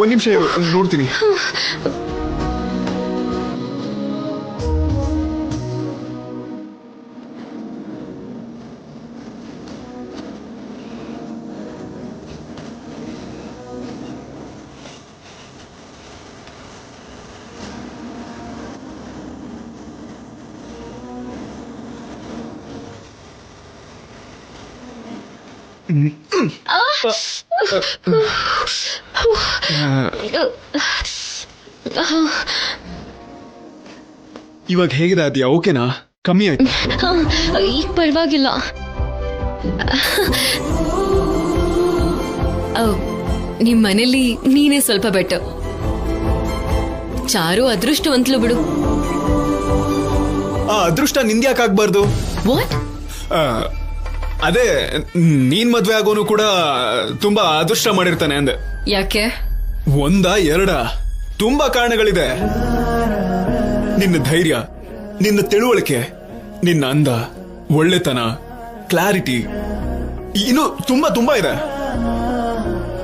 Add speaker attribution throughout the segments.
Speaker 1: ಒಂದ್ ನಿಮಿಷ ನೋಡ್ತೀನಿ. ಇವಾಗ ಹೇಗಿದೆ ಅದ್ಯಾ? ಓಕೆನಾ? ಕಮ್ಮಿ ಆಯ್ತು?
Speaker 2: ಈಗ ಪರವಾಗಿಲ್ಲ. ನಿಮ್ ಮನೇಲಿ ನೀನೇ ಸ್ವಲ್ಪ ಬೆಟರ್. ಚಾರು ಅದೃಷ್ಟವಂತಲು ಬಿಡು.
Speaker 1: ಅದೃಷ್ಟ ನಿಂದ್ಯಾಕಾಗ್ಬಾರ್ದು?
Speaker 2: ವಾಟ್?
Speaker 1: ಅದೇ ನೀನ್ ಮದ್ವೆ ಆಗೋನು ಕೂಡ ತುಂಬಾ ಅದೃಷ್ಟ ಮಾಡಿರ್ತಾನೆ ಅಂದೆ.
Speaker 2: ಯಾಕೆ?
Speaker 1: ಒಂದ ಎರಡ ತುಂಬಾ ಕಾರಣಗಳಿದೆ. ನಿನ್ನ ಧೈರ್ಯ, ನಿನ್ನ ತಿಳುವಳಿಕೆ, ನಿನ್ನ ಅಂದ, ಒಳ್ಳೆತನ, ಕ್ಲಾರಿಟಿ, ಇನ್ನು ತುಂಬಾ ತುಂಬಾ ಇದೆ.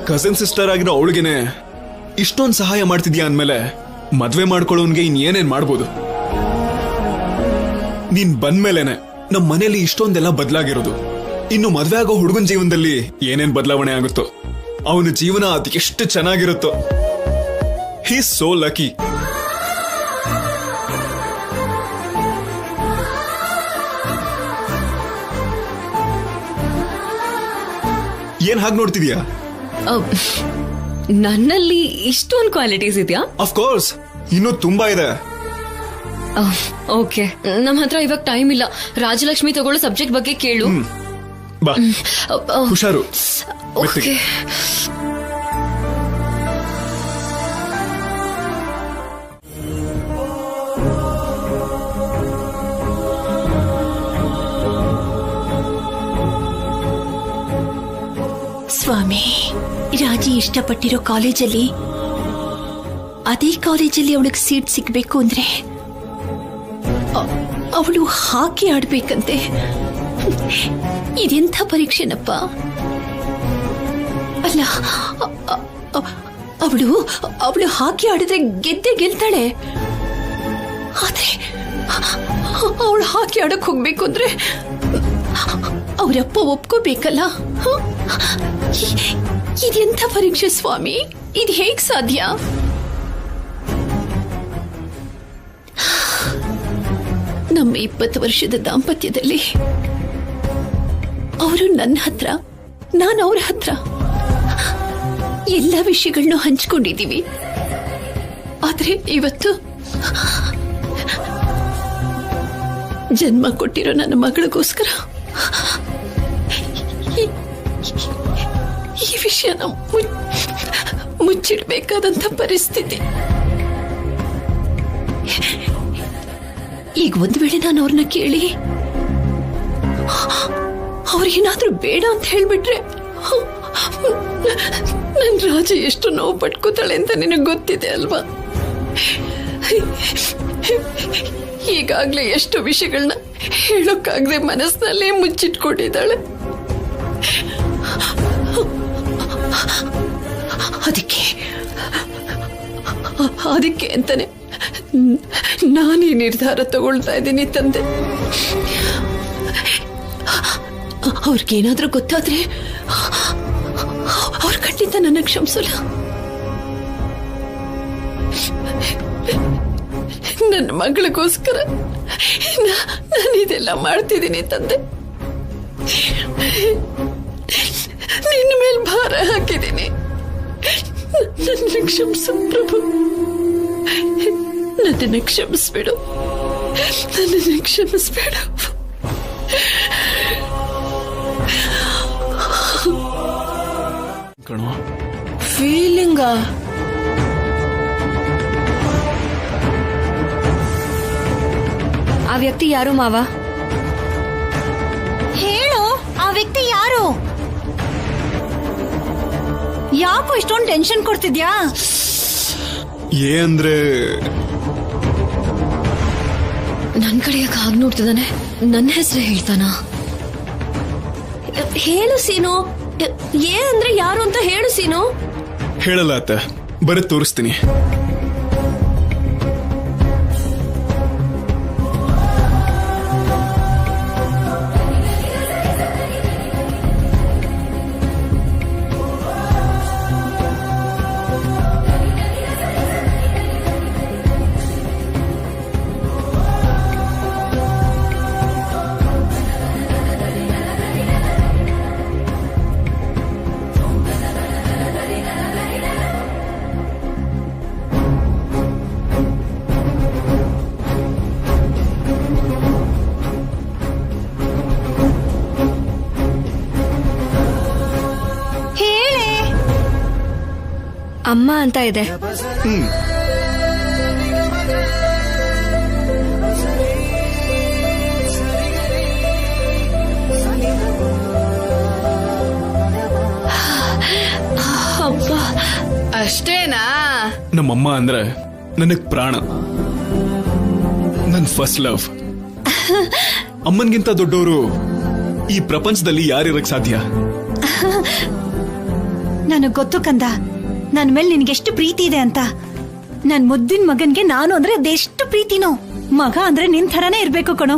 Speaker 1: ಕಸಿನ್ ಸಿಸ್ಟರ್ ಆಗಿರೋ ಅವಳಿಗೆನೆ ಇಷ್ಟೊಂದು ಸಹಾಯ ಮಾಡ್ತಿದ್ಯಾ ಅಂದ್ಮೇಲೆ ಮದ್ವೆ ಮಾಡ್ಕೊಳ್ಳೋನ್ಗೆ ಇನ್ನೇನೇನ್ ಮಾಡ್ಬೋದು? ನೀನ್ ಬಂದ್ಮೇಲೆನೆ ನಮ್ ಮನೇಲಿ ಇಷ್ಟೊಂದೆಲ್ಲ ಬದಲಾಗಿರೋದು. ಇನ್ನು ಮದ್ವೆ ಆಗೋ ಹುಡುಗನ ಜೀವನದಲ್ಲಿ ಏನೇನ್ ಬದಲಾವಣೆ ಆಗುತ್ತೋ, ಅವನ ಜೀವನ ಅದೆಷ್ಟು ಚೆನ್ನಾಗಿರುತ್ತೋ. ಹಿ ಸೋ ಲಕ್ಕಿ. ಏನ್ ಹಾಗೆ ನೋಡ್ತಿದ್ಯಾ?
Speaker 2: ನನ್ನಲ್ಲಿ ಇಷ್ಟೊಂದು ಕ್ವಾಲಿಟೀಸ್ ಇದೆಯಾ?
Speaker 1: ಆಫ್ ಕೋರ್ಸ್, ಇನ್ನೂ ತುಂಬಾ ಇದೆ.
Speaker 2: ಓಕೆ, ನಮ್ಮ ಹತ್ರ ಇವಾಗ ಟೈಮ್ ಇಲ್ಲ. ರಾಜಲಕ್ಷ್ಮಿ ತಗೊಳ್ಳೋ ಸಬ್ಜೆಕ್ಟ್ ಬಗ್ಗೆ ಕೇಳು.
Speaker 1: ಬಾ, ಹುಷಾರು.
Speaker 2: ಓಕೆ.
Speaker 3: ಸ್ವಾಮಿ, ರಾಜಿ ಇಷ್ಟಪಟ್ಟಿರೋ ಕಾಲೇಜಲ್ಲಿ ಅದೇ ಕಾಲೇಜಲ್ಲಿ ಅವಳಿಗೆ ಸೀಟ್ ಸಿಗ್ಬೇಕು ಅಂದ್ರೆ ಅವಳು ಹಾಕಿ ಆಡ್ಬೇಕಂತೆ. ಇದೆಂಥ ಪರೀಕ್ಷೆನಪ್ಪ. ಅಲ್ಲ, ಅವಳು ಹಾಕಿ ಆಡಿದ್ರೆ ಗೆದ್ದೆ ಗೆಲ್ತಾಳೆ. ಆದ್ರೆ ಅವಳು ಹಾಕಿ ಆಡಕ್ ಹೋಗ್ಬೇಕು ಅಂದ್ರೆ ಅವರಪ್ಪ ಒಪ್ಕೋಬೇಕಲ್ಲ. ಇದೆಂಥ ಪರೀಕ್ಷೆ ಸ್ವಾಮಿ, ಇದು ಹೇಗ್ ಸಾಧ್ಯ? ನಮ್ಮ 20 ವರ್ಷದ ದಾಂಪತ್ಯದಲ್ಲಿ ಅವರು ನನ್ನ ಹತ್ರ, ನಾನು ಅವ್ರ ಹತ್ರ ಎಲ್ಲ ವಿಷಯಗಳನ್ನೂ ಹಂಚ್ಕೊಂಡಿದ್ದೀವಿ. ಆದ್ರೆ ಇವತ್ತು ಜನ್ಮ ಕೊಟ್ಟಿರೋ ನನ್ನ ಮಗಳಿಗೋಸ್ಕರ ಈ ವಿಷಯನ ಮುಚ್ಚಿಡ್ಬೇಕಾದಂತ ಪರಿಸ್ಥಿತಿ. ಈಗ ಒಂದು ವೇಳೆ ನಾನು ಅವ್ರನ್ನ ಕೇಳಿ ಅವ್ರಿಗೇನಾದ್ರೂ ಬೇಡ ಅಂತ ಹೇಳ್ಬಿಟ್ರೆ ನನ್ ರಾಜ ಎಷ್ಟು ನೋವು ಪಟ್ಕೋತಾಳೆ ಅಂತ ನಿನಗೆ ಗೊತ್ತಿದೆ ಅಲ್ವಾ? ಈಗಾಗ್ಲೇ ಎಷ್ಟು ವಿಷಯಗಳನ್ನ ಹೇಳೋಕ್ಕಾಗದೆ ಮನಸ್ಸಿನಲ್ಲೇ ಮುಚ್ಚಿಟ್ಕೊಂಡಿದ್ದಾಳೆ. ಅದಕ್ಕೆ ಅಂತಾನೆ ನಾನೇ ನಿರ್ಧಾರ ತಗೊಳ್ತಾ ಇದ್ದೀನಿ ತಂದೆ. ಅವ್ರಿಗೇನಾದ್ರೂ ಗೊತ್ತಾದ್ರೆ ಅವ್ರ ಖಂಡಿತ ನನ್ನ ಕ್ಷಮಿಸಲ್ಲ. ನನ್ನ ಮಗಳಿಗೋಸ್ಕರ ನಾನು ಇದೆಲ್ಲ ಮಾಡ್ತಿದ್ದೀನಿ ತಂದೆ. ನಿನ್ನ ಮೇಲೆ ಭಾರ ಹಾಕಿದ್ದೀನಿ. ನನ್ನ ಕ್ಷಮಿಸು ಪ್ರಭು, ನನ್ನನ್ನು ಕ್ಷಮಿಸ್ಬಿಡು, ನನ್ನನ್ನು ಕ್ಷಮಿಸ್ಬಿಡು.
Speaker 2: ಫೀಲಿಂಗ ಆ ವ್ಯಕ್ತಿ ಯಾರು ಮಾವ?
Speaker 3: ಹೇಳು, ಆ ವ್ಯಕ್ತಿ ಯಾರು? ಯಾಕೋ ಇಷ್ಟೊಂದು ಟೆನ್ಷನ್ ಕೊಡ್ತಿದ್ಯಾ?
Speaker 1: ಅಂದ್ರೆ
Speaker 2: ನನ್ ಕಡೆ ಯಾಕೆ ಹಾಗೆ ನೋಡ್ತಿದ್ದಾನೆ? ನನ್ನ ಹೆಸರು ಹೇಳ್ತಾನ?
Speaker 3: ಹೇಳು ಸೀನು,
Speaker 4: ಏನಂದ್ರೆ ಯಾರು ಅಂತ ಹೇಳು ಸೀನು.
Speaker 1: ಹೇಳಲ್ಲ ಅತ್ತ, ಬರೀ ತೋರಿಸ್ತೀನಿ.
Speaker 4: ಅಮ್ಮ ಅಂತ ಇದೆ.
Speaker 3: ಅಪ್ಪ ಅಷ್ಟೇನಾ?
Speaker 1: ನಮ್ಮಮ್ಮ ಅಂದ್ರೆ ನನಗ್ ಪ್ರಾಣ, ನನ್ ಫಸ್ಟ್ ಲವ್. ಅಮ್ಮನ್ಗಿಂತ ದೊಡ್ಡವರು ಈ ಪ್ರಪಂಚದಲ್ಲಿ ಯಾರಿರಕ್ ಸಾಧ್ಯ?
Speaker 5: ನನಗ್ ಗೊತ್ತು ಕಂದ, ನನ್ ಮೇಲೆ ನಿನ್ಗೆಷ್ಟು ಪ್ರೀತಿ ಇದೆ ಅಂತ. ನನ್ ಮುದ್ದಿನ ಮಗನ್ಗೆ ನಾನು ಅಂದ್ರೆ ಅದೆಷ್ಟು ಪ್ರೀತಿನೋ. ಮಗ ಅಂದ್ರೆ ನಿನ್ ಥರಾನೇ ಇರ್ಬೇಕು ಕಣೋ.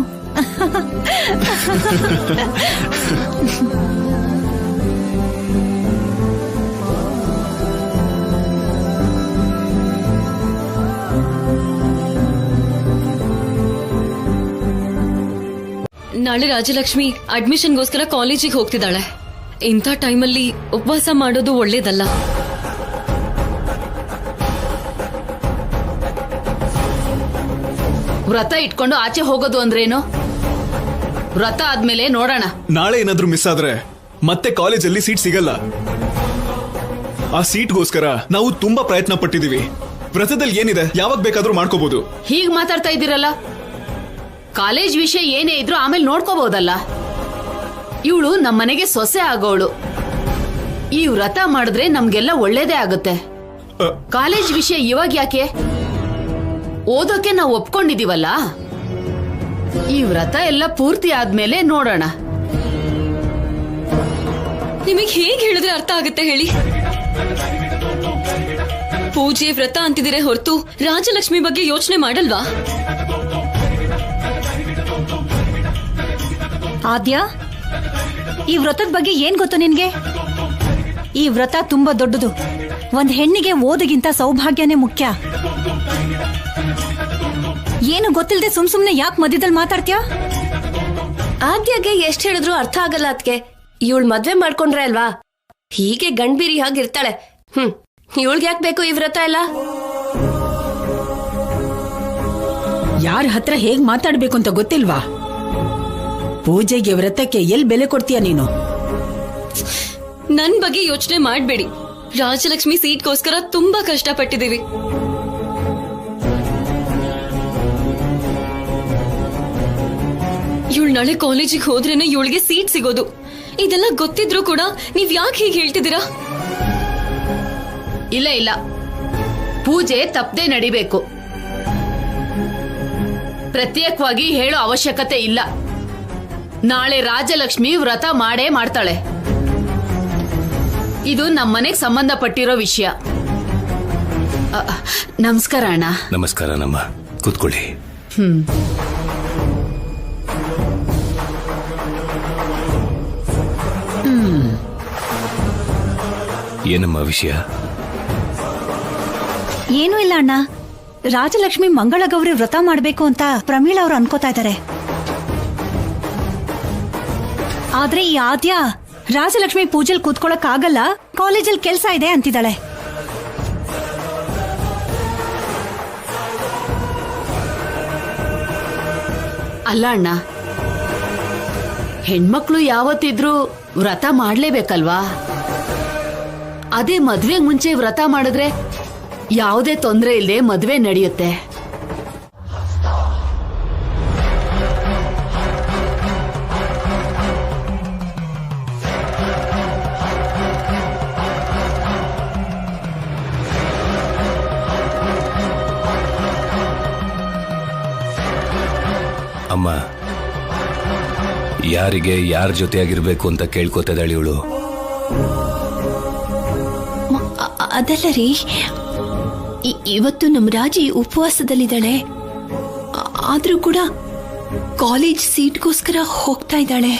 Speaker 2: ನಾಳೆ ರಾಜಲಕ್ಷ್ಮಿ ಅಡ್ಮಿಷನ್ಗೋಸ್ಕರ ಕಾಲೇಜಿಗೆ ಹೋಗ್ತಿದ್ದಾಳೆ. ಇಂಥ ಟೈಮಲ್ಲಿ ಉಪವಾಸ ಮಾಡೋದು ಒಳ್ಳೇದಲ್ಲ.
Speaker 3: ವ್ರತ ಇಟ್ಕೊಂಡು ಆಚೆ ಹೋಗೋದು ಅಂದ್ರೇನು? ವ್ರತ ಆದ್ಮೇಲೆ ನೋಡೋಣ.
Speaker 1: ನಾಳೆ ಏನಾದ್ರೂ ಮಿಸ್ ಆದ್ರೆ ಮತ್ತೆ ಕಾಲೇಜಲ್ಲಿ ಸೀಟ್ ಸಿಗಲ್ಲ. ಆ ಸೀಟ್ಗೋಸ್ಕರ ನಾವು ತುಂಬಾ ಪ್ರಯತ್ನ ಪಟ್ಟಿದೀವಿ. ವ್ರತದಲ್ಲಿ ಏನಿದೆ, ಯಾವಾಗ ಬೇಕಾದ್ರೂ ಮಾಡ್ಕೋಬಹುದು.
Speaker 3: ಹೀಗ್ ಮಾತಾಡ್ತಾ ಇದ್ದೀರಲ್ಲ, ಕಾಲೇಜ್ ವಿಷಯ ಏನೇ ಇದ್ರೂ ಆಮೇಲೆ ನೋಡ್ಕೋಬಹುದಲ್ಲ. ಇವಳು ನಮ್ಮನೆಗೆ ಸೊಸೆ ಆಗೋಳು. ಈ ವ್ರತ ಮಾಡಿದ್ರೆ ನಮ್ಗೆಲ್ಲ ಒಳ್ಳೇದೇ ಆಗುತ್ತೆ. ಕಾಲೇಜ್ ವಿಷಯ ಇವಾಗ ಯಾಕೆ? ಓದೋಕೆ ನಾವು ಒಪ್ಕೊಂಡಿದೀವಲ್ಲ. ಈ ವ್ರತ ಎಲ್ಲ ಪೂರ್ತಿ ಆದ್ಮೇಲೆ ನೋಡೋಣ.
Speaker 2: ನಿಮಗೆ ಹೇಗೆ ಹೇಳಿದ್ರೆ ಅರ್ಥ ಆಗುತ್ತೆ ಹೇಳಿ? ಪೂಜೆ ವ್ರತ ಅಂತಿದ್ರೆ ಹೊರತು ರಾಜಲಕ್ಷ್ಮಿ ಬಗ್ಗೆ ಯೋಚನೆ ಮಾಡಲ್ವಾ?
Speaker 5: ಆದ್ಯ, ಈ ವ್ರತದ ಬಗ್ಗೆ ಏನ್ ಗೊತ್ತು ನಿನ್ಗೆ? ಈ ವ್ರತ ತುಂಬಾ ದೊಡ್ಡದು. ಒಂದ್ ಹೆಣ್ಣಿಗೆ ಓದಿಗಿಂತ ಸೌಭಾಗ್ಯನೇ ಮುಖ್ಯ. ಏನು ಗೊತ್ತಿಲ್ಲದೆ ಸುಮ್ನೆ ಯಾಕೆ ಮಧ್ಯದಲ್ಲಿ ಮಾತಾಡ್ತೀಯ?
Speaker 4: ಆದ್ಯಾಗೆ ಎಷ್ಟ್ ಹೇಳಿದ್ರು ಅರ್ಥ ಆಗಲ್ಲ ಅದ್ಕೆ. ಇವಳು ಮದ್ವೆ ಮಾಡ್ಕೊಂಡ್ರೆ ಅಲ್ವಾ ಹೀಗೆ ಗಂಡ್ಬೀರಿ ಹಾಗಿರ್ತಾಳೆ. ಇವಳ್ಗೆ ಯಾಕೆ ಬೇಕು ಈ ವ್ರತ ಎಲ್ಲ?
Speaker 6: ಯಾರ ಹತ್ರ ಹೇಗ್ ಮಾತಾಡ್ಬೇಕು ಅಂತ ಗೊತ್ತಿಲ್ವಾ? ಪೂಜೆಗೆ ವ್ರತಕ್ಕೆ ಎಲ್ ಬೆಲೆ ಕೊಡ್ತೀಯ ನೀನು?
Speaker 2: ನನ್ ಬಗ್ಗೆ ಯೋಚನೆ ಮಾಡ್ಬೇಡಿ. ರಾಜಲಕ್ಷ್ಮಿ ಸೀಟ್ಗೋಸ್ಕರ ತುಂಬಾ ಕಷ್ಟಪಟ್ಟಿದೀವಿ. ಇವಳು ನಾಳೆ ಕಾಲೇಜಿಗೆ ಹೋದ್ರೇನೆ ಇವಳಿಗೆ ಸೀಟ್ ಸಿಗೋದು. ಇದೆಲ್ಲ ಗೊತ್ತಿದ್ರು ಕೂಡ ನೀವ್ ಯಾಕೆ ಹೀಗೆ ಹೇಳ್ತಿದ್ದೀರಾ?
Speaker 3: ಇಲ್ಲ ಇಲ್ಲ, ಪೂಜೆ ತಪ್ಪದೆ ನಡಿಬೇಕು. ಪ್ರತ್ಯೇಕವಾಗಿ ಹೇಳೋ ಅವಶ್ಯಕತೆ ಇಲ್ಲ. ನಾಳೆ ರಾಜಲಕ್ಷ್ಮಿ ವ್ರತ ಮಾಡೇ ಮಾಡ್ತಾಳೆ. ಇದು ನಮ್ಮನೆಗೆ ಸಂಬಂಧಪಟ್ಟಿರೋ ವಿಷಯ. ನಮಸ್ಕಾರ ಅಣ್ಣ.
Speaker 7: ನಮಸ್ಕಾರ ನಮ್ಮ, ಕೂತ್ಕೊಳ್ಳಿ. ಏನಮ್ಮ ವಿಷಯ?
Speaker 5: ಏನೂ ಇಲ್ಲ ಅಣ್ಣ. ರಾಜಲಕ್ಷ್ಮಿ ಮಂಗಳ ಗೌರಿ ವ್ರತ ಮಾಡ್ಬೇಕು ಅಂತ ಪ್ರಮೀಳಾ ಅವ್ರು ಅನ್ಕೋತಾ ಇದ್ದಾರೆ. ಆದ್ರೆ ಈ ಆದ್ಯ ರಾಜಲಕ್ಷ್ಮಿ ಪೂಜೆಲ್ ಕೂತ್ಕೊಳಕ್ ಆಗಲ್ಲ, ಕಾಲೇಜಲ್ಲಿ ಕೆಲ್ಸ ಇದೆ ಅಂತಿದ್ದಾಳೆ.
Speaker 3: ಅಲ್ಲ ಅಣ್ಣ, ಹೆಣ್ಮಕ್ಳು ಯಾವತ್ತಿದ್ರೂ ವ್ರತ ಮಾಡ್ಲೇಬೇಕಲ್ವಾ? ಅದೇ ಮದ್ವೆಗೆ ಮುಂಚೆ ವ್ರತ ಮಾಡಿದ್ರೆ ಯಾವುದೇ ತೊಂದರೆ ಇಲ್ಲದೆ ಮದ್ವೆ ನಡೆಯುತ್ತೆ.
Speaker 7: ಅಮ್ಮ, ಯಾರಿಗೆ ಯಾರ ಜೊತೆಯಾಗಿರ್ಬೇಕು ಅಂತ ಕೇಳ್ಕೊತಿದ್ದಾಳೆ ಇವಳು.
Speaker 4: ಅದಲ್ಲ ರೀ, ಇವತ್ತು ನಮ್ ರಾಜಿ ಉಪವಾಸದಲ್ಲಿದ್ದಾಳೆ. ಆದ್ರೂ ಕೂಡ ಕಾಲೇಜ್ ಸೀಟ್ಗೋಸ್ಕರ ಹೋಗ್ತಾ ಇದ್ದಾಳೆ.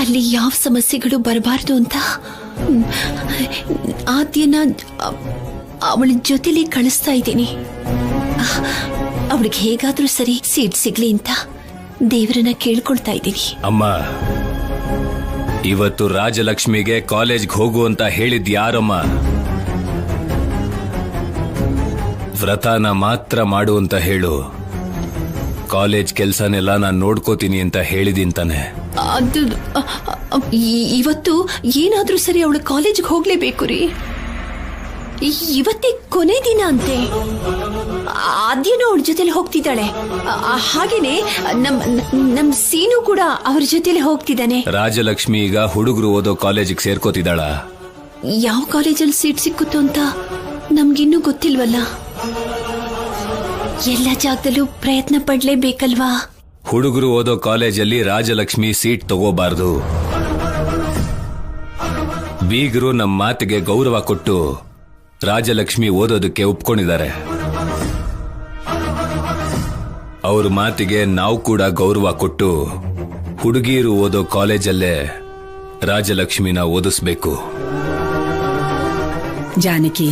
Speaker 4: ಅಲ್ಲಿ ಯಾವ ಸಮಸ್ಯೆಗಳು ಬರಬಾರ್ದು ಅಂತ ಆದ್ಯನ ಅವಳ ಜೊತೆಲಿ ಕಳಿಸ್ತಾ ಇದ್ದೀನಿ. ಅವಳಿಗೆ ಹೇಗಾದ್ರೂ ಸರಿ ಸೀಟ್ ಸಿಗ್ಲಿ ಅಂತ ದೇವರನ್ನ ಕೇಳ್ಕೊಳ್ತಾ ಇದ್ದೀನಿ.
Speaker 7: ಅಮ್ಮ, ಇವತ್ತು ರಾಜಲಕ್ಷ್ಮಿಗೆ ಕಾಲೇಜ್ಗೆ ಹೋಗು ಅಂತ ಹೇಳಿದ್ ಯಾರಮ್ಮ? ವ್ರತನ ಮಾತ್ರ ಮಾಡು ಅಂತ ಹೇಳು. ಕಾಲೇಜ್ ಕೆಲ್ಸನೆಲ್ಲ ನಾನು ನೋಡ್ಕೋತೀನಿ ಅಂತ ಹೇಳಿದಿಂತಾನೆ.
Speaker 4: ಅದು ಇವತ್ತು ಏನಾದ್ರೂ ಸರಿ ಅವಳು ಕಾಲೇಜ್ಗೆ ಹೋಗ್ಲೇಬೇಕು ರೀ. ಇವತ್ತೇ ಕೊನೆ ದಿನ ಅಂತೆ. ಆದ್ಯನೂ ಅವಳ ಜೊತೆಲಿ ಹೋಗ್ತಿದ್ದಾಳೆ. ಹಾಗೇನೆ ನಮ್ ಸೀನು ಕೂಡ ಅವ್ರ ಜೊತೆಲಿ ಹೋಗ್ತಿದ್ದಾನೆ.
Speaker 7: ರಾಜಲಕ್ಷ್ಮಿ ಈಗ ಹುಡುಗರು ಓದೋ ಕಾಲೇಜಿಗೆ ಸೇರ್ಕೋತಿದ್ದಾಳ.
Speaker 4: ಯಾವ ಕಾಲೇಜಲ್ಲಿ ಸೀಟ್ ಸಿಕ್ಕುತ್ತೋ ಅಂತ ನಮ್ಗಿನ್ನೂ ಗೊತ್ತಿಲ್ವಲ್ಲ. ಎಲ್ಲ ಜಾಗದಲ್ಲೂ ಪ್ರಯತ್ನ ಪಡ್ಲೇಬೇಕಲ್ವಾ?
Speaker 7: ಹುಡುಗರು ಓದೋ ಕಾಲೇಜಲ್ಲಿ ರಾಜಲಕ್ಷ್ಮಿ ಸೀಟ್ ತಗೋಬಾರ್ದು. ಬೀಗರು ನಮ್ಮ ಮಾತಿಗೆ ಗೌರವ ಕೊಟ್ಟು ರಾಜಲಕ್ಷ್ಮಿ ಓದೋದಕ್ಕೆ ಒಪ್ಕೊಂಡಿದ್ದಾರೆ. ಅವ್ರ ಮಾತಿಗೆ ನಾವು ಕೂಡ ಗೌರವ ಕೊಟ್ಟು ಹುಡುಗಿಯರು ಓದೋ ಕಾಲೇಜಲ್ಲೇ ರಾಜಲಕ್ಷ್ಮಿನ ಓದಿಸ್ಬೇಕು.
Speaker 6: ಜಾನಕಿ,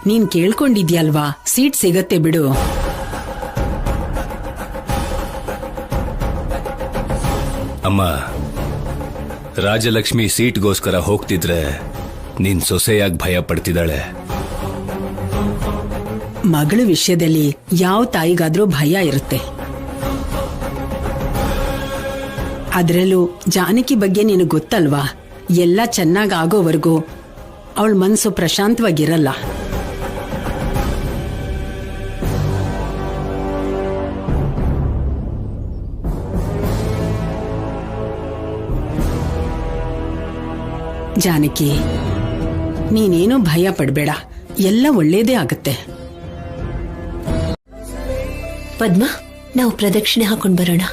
Speaker 6: ನೀನ್ ಕೇಳ್ಕೊಂಡಿದ್ಯಲ್ವಾ, ಸೀಟ್ ಸಿಗತ್ತೆ ಬಿಡು.
Speaker 7: ಅಮ್ಮ, ರಾಜಲಕ್ಷ್ಮಿ ಸೀಟ್ಗೋಸ್ಕರ ಹೋಗ್ತಿದ್ರೆ ನೀನ್ ಸೊಸೆಯಾಗಿ ಭಯ ಪಡ್ತಿದ್ದಾಳೆ.
Speaker 6: ಮಗಳ ವಿಷಯದಲ್ಲಿ ಯಾವ ತಾಯಿಗಾದ್ರೂ ಭಯ ಇರುತ್ತೆ. ಅದ್ರಲ್ಲೂ ಜಾನಕಿ ಬಗ್ಗೆ ನಿನಗೆ ಗೊತ್ತಲ್ವಾ, ಎಲ್ಲ ಚೆನ್ನಾಗ್ ಆಗೋವರೆಗೂ ಅವಳ ಮನಸ್ಸು ಪ್ರಶಾಂತವಾಗಿರಲ್ಲ. ಜಾನಕಿ, ನೀನೇನೂ ಭಯ ಪಡ್ಬೇಡ, ಎಲ್ಲ ಒಳ್ಳೇದೇ ಆಗತ್ತೆ.
Speaker 4: ಪದ್ಮ, ನಾವು ಪ್ರದಕ್ಷಿಣೆ ಹಾಕೊಂಡ್ ಬರೋಣ.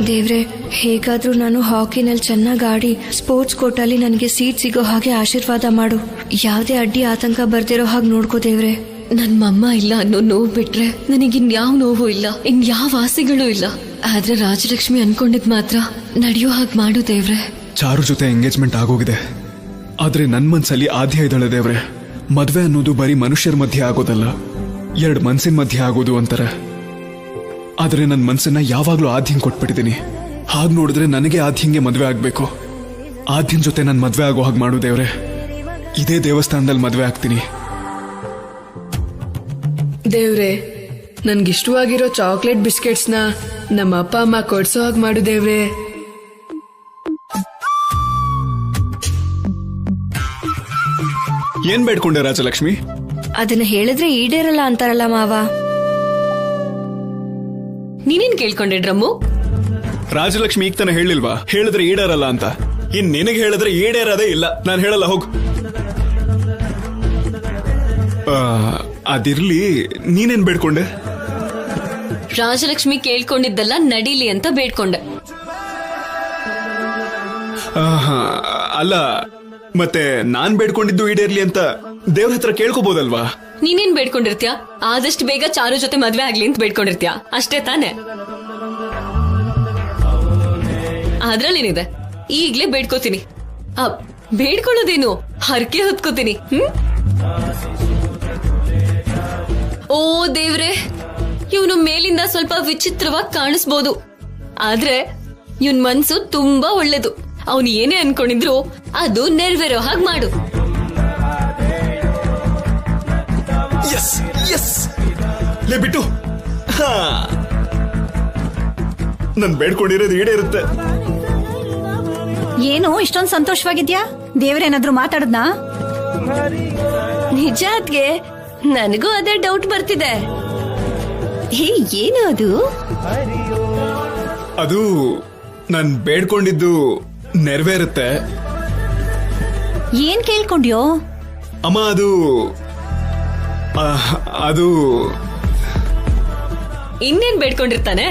Speaker 8: ದೇವ್ರೆ, ಹೇಗಾದ್ರೂ ನಾನು ಹಾಕಿನಲ್ಲಿ ಚೆನ್ನಾಗಿ ಆಡಿ ಸ್ಪೋರ್ಟ್ಸ್ ಕೋಟಲ್ಲಿ ನನಗೆ ಸೀಟ್ ಸಿಗೋ ಹಾಗೆ ಆಶೀರ್ವಾದ ಮಾಡು. ಯಾವುದೇ ಅಡ್ಡಿ ಆತಂಕ ಬರ್ದಿರೋ ಹಾಗೆ ನೋಡ್ಕೋ ದೇವ್ರೆ.
Speaker 2: ನನ್ ಮಮ್ಮ ಇಲ್ಲ ಅನ್ನೋ ನೋವು ಬಿಟ್ರೆ ನನಗಿನ್ಯಾವ ನೋವು ಇಲ್ಲ, ಇನ್ಯಾವ ಆಸೆಗಳು ಇಲ್ಲ. ಆದ್ರೆ ರಾಜಲಕ್ಷ್ಮಿ ಅನ್ಕೊಂಡಿದ್ ಮಾತ್ರ ನಡೆಯೋ ಹಾಗೆ ಮಾಡು ದೇವ್ರೆ.
Speaker 1: ಚಾರು ಜೊತೆ ಎಂಗೇಜ್ಮೆಂಟ್ ಆಗೋಗಿದೆ, ಆದ್ರೆ ನನ್ ಮನ್ಸಲ್ಲಿ ಆದ್ಯ ಇದ್ದಾಳೆ ದೇವ್ರೆ. ಮದ್ವೆ ಅನ್ನೋದು ಬರೀ ಮನುಷ್ಯರ ಮಧ್ಯೆ ಆಗೋದಲ್ಲ, ಎರಡು ಮನ್ಸಿನ ಮಧ್ಯೆ ಆಗೋದು ಅಂತಾರೆ. ಆದ್ರೆ ನನ್ನ ಮನ್ಸನ್ನ ಯಾವಾಗ್ಲೂ ಆದ್ಯಂಗ್ ಕೊಟ್ಬಿಟ್ಟಿದ್ದೀನಿ. ಹಾಗೆ ನೋಡಿದ್ರೆ ನನಗೆ ಆದ್ಯಂಗೆ ಮದ್ವೆ ಆಗ್ಬೇಕು. ಆದ್ಯನ್ ಜೊತೆ ನನ್ ಮದ್ವೆ ಆಗೋ ಹಾಗೆ ಮಾಡು ದೇವ್ರೆ. ಇದೇ ದೇವಸ್ಥಾನದಲ್ಲಿ ಮದ್ವೆ ಆಗ್ತೀನಿ.
Speaker 8: ದೇವ್ರೆ, ನನ್ಗಿಷ್ಟವಾಗಿರೋ ಚಾಕ್ಲೇಟ್ ಬಿಸ್ಕೆಟ್ಸ್ನ ನಮ್ಮ ಅಪ್ಪ ಅಮ್ಮ ಕೊಡ್ಸೋ ಹಾಗೆ ಮಾಡು ದೇವ್ರೆ.
Speaker 1: ಏನ್ ಬೇಡ್ಕೊಂಡೆ ರಾಜಲಕ್ಷ್ಮಿ?
Speaker 8: ಅದನ್ನ ಹೇಳಿದ್ರೆ ಈಡೇರಲ್ಲ ಅಂತಾರಲ್ಲ ಮಾವ.
Speaker 2: ನೀನೇನ್ ಕೇಳ್ಕೊಂಡೆ ಡ್ರಮ್ಮು?
Speaker 1: ರಾಜಲಕ್ಷ್ಮಿ ಈಗ ತಾನೆ ಹೇಳಿಲ್ವಾ, ಹೇಳಿದ್ರೆ ಈಡೇರಲ್ಲ ಅಂತ. ಇನ್ ನಿನಗೆ ಹೇಳಿದ್ರೆ ಈಡೇರದೇ ಇಲ್ಲ. ನಾನು ಹೇಳಲ್ಲ, ಹೋಗು. ಅದಿರ್ಲಿ, ನೀನೇನ್ ಬೇಡ್ಕೊಂಡೆ?
Speaker 2: ರಾಜಲಕ್ಷ್ಮಿ ಕೇಳ್ಕೊಂಡಿದ್ದೆಲ್ಲ ನಡೀಲಿ ಅಂತ ಬೇಡ್ಕೊಂಡೆ.
Speaker 1: ಅಲ್ಲ, ಮತ್ತೆ ನಾನ್ ಬೇಡ್ಕೊಂಡಿದ್ದು ಈಡೇರ್ಲಿ ಅಂತ ದೇವ್ರ ಹತ್ರ ಕೇಳ್ಕೋಬಹುದಲ್ವಾ?
Speaker 2: ನೀನೇನ್ ಬೇಡ್ಕೊಂಡಿರ್ತೀಯ? ಆದಷ್ಟು ಬೇಗ ಚಾರು ಜೊತೆ ಮದ್ವೆ ಆಗ್ಲಿ ಅಂತ ಬೇಡ್ಕೊಂಡಿರ್ತೀಯ, ಅಷ್ಟೇ ತಾನೆ? ಅದ್ರಲ್ಲೇನಿದೆ, ಈಗ್ಲೇ ಬೇಡ್ಕೋತೀನಿ. ಬೇಡ್ಕೊಳ್ಳೋದೇನು, ಹರಕೆ ಹೊತ್ಕೋತೀನಿ. ಓ ದೇವ್ರೆ, ಇವನು ಮೇಲಿಂದ ಸ್ವಲ್ಪ ವಿಚಿತ್ರವಾಗಿ ಕಾಣಿಸ್ಬೋದು, ಆದ್ರೆ ಇವನ್ ಮನ್ಸು ತುಂಬಾ ಒಳ್ಳೇದು. ಅವನು ಏನೇ ಅನ್ಕೊಂಡಿದ್ರು ಅದು ನೆರವೇರೋ ಹಾಗೆ ಮಾಡು.
Speaker 1: ಲೇ ಬಿಟ್ಟು, ನನ್ ಬೇಡ್ಕೊಂಡಿರೋದು ಈಡೇರುತ್ತೆ.
Speaker 5: ಏನು ಇಷ್ಟೊಂದು ಸಂತೋಷವಾಗಿದ್ಯಾ? ದೇವ್ರೇನಾದ್ರೂ ಮಾತಾಡದ್ನಾ?
Speaker 4: ನಿಜ ಅದ್ಗೆ, ನನಗೂ ಅದೇ ಡೌಟ್ ಬರ್ತಿದೆ. ಏನು ಅದು?
Speaker 1: ಅದು ನನ್ ಬೇಡ್ಕೊಂಡಿದ್ದು ನೆರವೇರುತ್ತೆ.
Speaker 5: ಏನ್ ಕೇಳ್ಕೊಂಡ್ಯೋ?
Speaker 1: ಅಮ್ಮ ಅದು
Speaker 2: ಇನ್ನೇನ್ ಬೇಡ್ಕೊಂಡಿರ್ತಾನೆ?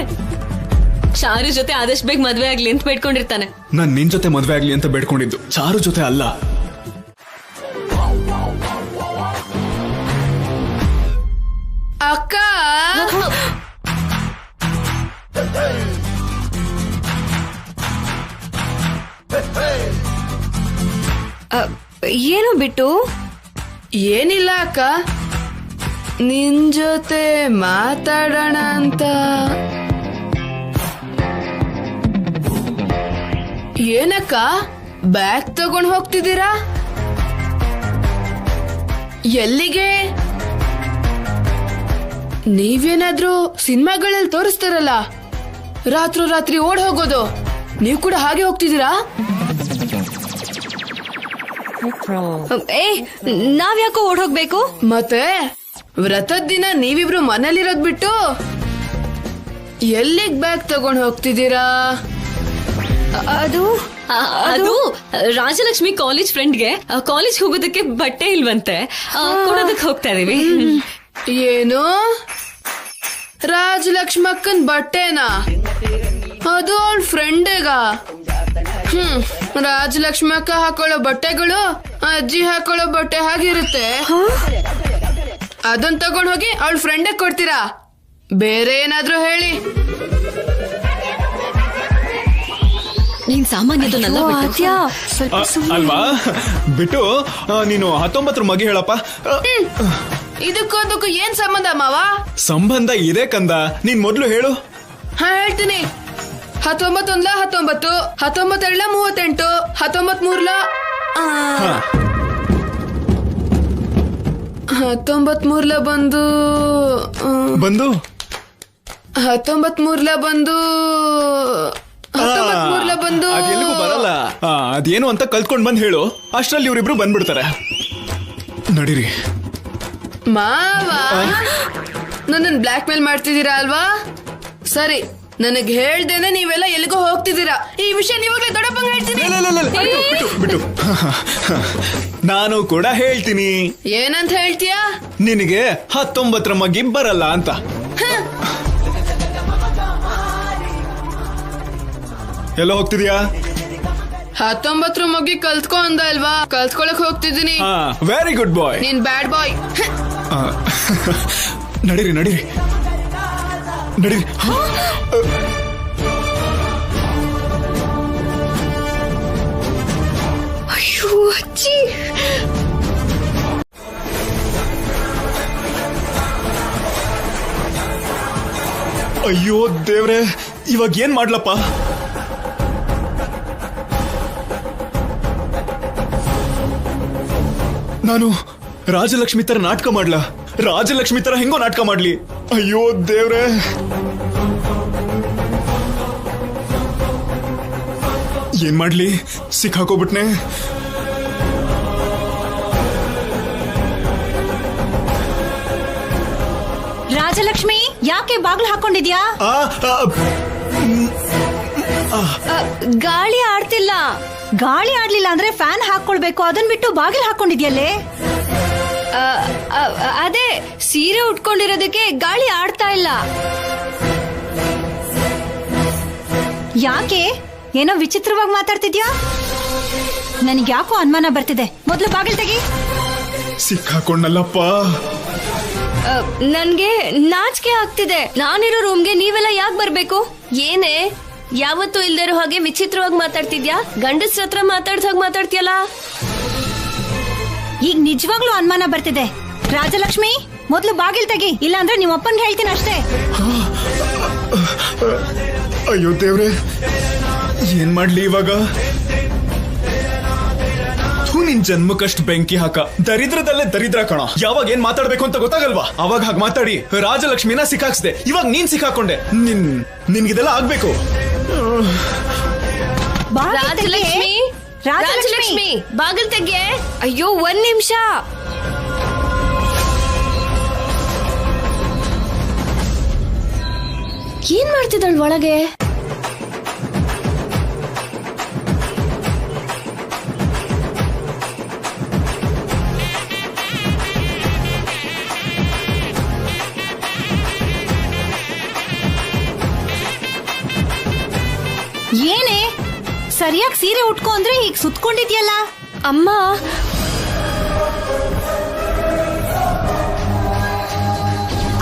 Speaker 2: ಚಾರು ಜೊತೆ ಆದಷ್ಟು ಬೇಗ ಮದ್ವೆ ಆಗ್ಲಿ ಅಂತ ಬೇಡ್ಕೊಂಡಿರ್ತಾನೆ.
Speaker 1: ನಾನ್ ನಿನ್ ಜೊತೆ ಮದ್ವೆ ಆಗ್ಲಿ ಅಂತ ಬೇಡ್ಕೊಂಡಿದ್ದು, ಚಾರು ಜೊತೆ ಅಲ್ಲ.
Speaker 3: ಅಕ್ಕ
Speaker 8: ಏನು ಬಿಟ್ಟು?
Speaker 3: ಏನಿಲ್ಲ ಅಕ್ಕ, ನಿನ್ ಜೊತೆ ಮಾತಾಡೋಣ ಅಂತ. ಏನಕ್ಕ ಬ್ಯಾಗ್ ತಗೊಂಡ್ ಹೋಗ್ತಿದ್ದೀರಾ? ಎಲ್ಲಿಗೆ? ನೀವೇನಾದ್ರೂ ಸಿನಿಮಾಗಳಲ್ಲಿ ತೋರಿಸ್ತಾರಲ್ಲ, ರಾತ್ರಿ ಓಡ್ ಹೋಗೋದು, ನೀವು ಕೂಡ ಹಾಗೆ ಹೋಗ್ತಿದ್ದೀರಾ?
Speaker 2: ನಾವ್ಯಾಕೋ ಓಡ್ ಹೋಗ್ಬೇಕು?
Speaker 3: ಮತ್ತೆ ವ್ರತದ ದಿನ ನೀವಿಬ್ರು ಮನೇಲಿರೋದ್ ಬಿಟ್ಟು ಎಲ್ಲಿಗ್ ಬ್ಯಾಗ್ ತಗೊಂಡ್ ಹೋಗ್ತಿದ್ದೀರಾ?
Speaker 2: ಅದು ರಾಜಲಕ್ಷ್ಮಿ ಕಾಲೇಜ್ ಫ್ರೆಂಡ್ಗೆ ಕಾಲೇಜ್ ಹೋಗೋದಕ್ಕೆ ಬಟ್ಟೆ ಇಲ್ವಂತೆ, ಕೊಡೋದಕ್ಕೆ ಹೋಗ್ತಾ ಇದೀವಿ.
Speaker 3: ಏನು ರಾಜಲಕ್ಷ್ಮಕ್ಕನ್ ಬಟ್ಟೆನಾ? ಅದು ಅವಳ ಫ್ರೆಂಡಿಗ? ರಾಜಲಕ್ಷ್ಮಕ್ಕ ಹಾಕೊಳ್ಳೋ ಬಟ್ಟೆಗಳು ಅಜ್ಜಿ ಹಾಕೊಳ್ಳೋ ಬಟ್ಟೆ ಹಾಗಿರುತ್ತೆ. ಅದನ್ನ ತಗೊಂಡ್ ಹೋಗಿ ಅವಳ ಫ್ರೆಂಡ್ ಕೊಡ್ತೀರಾ? ಬೇರೆ ಏನಾದ್ರೂ ಹೇಳಿ.
Speaker 2: ನೀನ್ ಸಾಮಾನ್ಯದನ್ನೆಲ್ಲ
Speaker 1: ಅಲ್ವಾ ಬಿಟ್ಟು, ನೀನು 19 ಮಗಿ ಹೇಳಪ್ಪ.
Speaker 3: ಇದಕ್ಕೂ ಏನ್ ಸಂಬಂಧ ಮಾವ?
Speaker 1: ಸಂಬಂಧ ಇದೆ ಕಂದ, ನೀನ್ ಮೊದ್ಲು ಹೇಳು.
Speaker 3: ಹೇಳ್ತೀನಿ. 19 19 19 38 19 19 ಬಂದು 19 ಬಂದು
Speaker 1: ಅದೆಲ್ಲಿಗೂ ಬರಲ್ಲ. ಅದೇನು ಅಂತ ಕಲ್ತ್ಕೊಂಡ್ ಬಂದ್ ಹೇಳು, ಅಷ್ಟ್ರಲ್ಲಿ ಇವ್ರಿಬ್ರು ಬಂದ್ಬಿಡ್ತಾರೆ. ನಡೀರಿ.
Speaker 3: ಮಾವ ನನ್ನನ್ ಬ್ಲಾಕ್ ಮೇಲ್ ಮಾಡ್ತಿದ್ದೀರಾ ಅಲ್ವಾ? ಸರಿ, ನನಗ್ ಹೇಳ್ದೇನೆ ನೀವೆಲ್ಲ ಎಲ್ಲಿಗೋ ಹೋಗ್ತಿದ್ದೀರಾ. ಈ ವಿಷಯ ನೀವಾಗ್ಲೇ ದೊಡ್ಡಪ್ಪಂಗ್ ಹೇಳ್ತೀನಿ.
Speaker 1: ಬಿಟ್ಟು ನಾನು ಕೂಡ ಹೇಳ್ತೀನಿ.
Speaker 3: ಏನಂತ ಹೇಳ್ತೀಯಾ?
Speaker 1: ನಿನಗೆ 19 ಮಗಿ ಬರಲ್ಲ ಅಂತ. ಎಲ್ಲ ಹೋಗ್ತಿದ್ಯಾ?
Speaker 3: 19 ಮಗಿ ಕಲ್ತ್ಕೊ ಅಂದ ಅಲ್ವಾ? ಕಲ್ತ್ಕೊಳಕ್ ಹೋಗ್ತಿದ್ದೀನಿ.
Speaker 1: ವೆರಿ ಗುಡ್ ಬಾಯ್.
Speaker 3: ನೀನ್ ಬ್ಯಾಡ್ ಬಾಯ್.
Speaker 1: ನಡೀರಿ.
Speaker 8: ಅಯ್ಯೋ ಅಜ್ಜಿ,
Speaker 1: ಅಯ್ಯೋ ದೇವ್ರೆ, ಇವಾಗ ಏನ್ ಮಾಡ್ಲಪ್ಪ? ನಾನು ರಾಜಲಕ್ಷ್ಮಿ ತರ ನಾಟಕ ಮಾಡ್ಲಾ? ರಾಜಲಕ್ಷ್ಮಿ ತರ ಹೆಂಗೋ ನಾಟಕ ಮಾಡ್ಲಿ? ಅಯ್ಯೋ ದೇವ್ರೆ, ಏನ್ ಮಾಡ್ಲಿ? ಸಿಕ್ಕಾಕೋಬಿಟ್ನೆ.
Speaker 5: ರಾಜಲಕ್ಷ್ಮಿ, ಯಾಕೆ ಬಾಗ್ಲು ಹಾಕೊಂಡಿದ್ಯಾ?
Speaker 2: ಗಾಳಿ ಆಡ್ತಿಲ್ಲ.
Speaker 5: ಗಾಳಿ ಆಡ್ಲಿಲ್ಲ ಅಂದ್ರೆ ಫ್ಯಾನ್ ಹಾಕೊಳ್ಬೇಕು, ಅದನ್ ಬಿಟ್ಟು ಬಾಗಿಲು ಹಾಕೊಂಡಿದ್ಯಲ್ಲೇ?
Speaker 2: ಅದೇ ಸೀರೆ ಉಟ್ಕೊಂಡಿರೋದಕ್ಕೆ ಗಾಳಿ ಆಡ್ತಾ ಇಲ್ಲ.
Speaker 5: ಯಾಕೆ ಏನೋ ವಿಚಿತ್ರವಾಗಿ ಮಾತಾಡ್ತಿದ್ಯಾ? ನನಗೆ ಯಾಕೋ ಅನುಮಾನ ಬರ್ತಿದೆ. ಮೊದ್ಲು ಬಾಗಿಲು ತೆಗಿ.
Speaker 1: ಸಿಕ್ಕಾಕೊಂಡಲ್ಲಪ್ಪ.
Speaker 2: ನನ್ಗೆ ನಾಚಿಕೆ ಆಗ್ತಿದೆ. ನಾನಿರೋ ರೂಮ್ಗೆ ನೀವೆಲ್ಲ ಯಾಕೆ ಬರ್ಬೇಕು?
Speaker 4: ಏನೇ ಯಾವತ್ತೂ ಇಲ್ದಿರೋ ಹಾಗೆ ವಿಚಿತ್ರವಾಗಿ ಮಾತಾಡ್ತಿದ್ಯಾ? ಗಂಡಸ್ರ ಹತ್ರ ಮಾತಾಡ್ದಾಗ ಮಾತಾಡ್ತೀಯಲ್ಲ.
Speaker 5: ಈಗ ನಿಜವಾಗ್ಲೂ ಅನುಮಾನ ಬರ್ತಿದೆ. ರಾಜಲಕ್ಷ್ಮಿ, ಮೊದ್ಲು ಬಾಗಿಲು ತೆಗಿ, ಇಲ್ಲಾಂದ್ರೆ ನಿಮ್ಮ ಅಪ್ಪನ್ಗೆ ಹೇಳ್ತೀನಿ ಅಷ್ಟೇ.
Speaker 1: ಅಯ್ಯೋ ದೇವ್ರೆ, ಏನ್ ಮಾಡ್ಲಿ ಇವಾಗ? ನಿನ್ ಜನ್ಮಕ್ಕಷ್ಟು ಬೆಂಕಿ ಹಾಕ. ದರಿದ್ರದಲ್ಲೇ ದರಿದ್ರ ಕಣ. ಯಾವಾಗ ಏನ್ ಮಾತಾಡ್ಬೇಕು ಅಂತ ಗೊತ್ತಾಗಲ್ವಾ? ಅವಾಗ ಹಾಗೆ ಮಾತಾಡಿ ರಾಜಲಕ್ಷ್ಮಿನ ಸಿಕ್ಕಾಕ್ಸ್ದೆ. ಇವಾಗ ನೀನ್ ಸಿಕ್ಕಾಕೊಂಡೆ. ನಿನ್ಗಿದೆಲ್ಲ ಆಗ್ಬೇಕು.
Speaker 4: ರಾಜಲಕ್ಷ್ಮಿ, ಬಾಗಿಲು ತೆಗೆ.
Speaker 2: ಅಯ್ಯೋ, 1 ನಿಮಿಷ.
Speaker 4: ಏನ್ ಮಾಡ್ತಿದ್ದಾಳ ಒಳಗೆ?
Speaker 5: ಏನೇ ಸರಿಯಾಗಿ ಸೀರೆ ಉಟ್ಕೋ ಅಂದ್ರೆ ಈಗ ಸುತ್ಕೊಂಡಿದ್ಯಲ್ಲ.
Speaker 8: ಅಮ್ಮ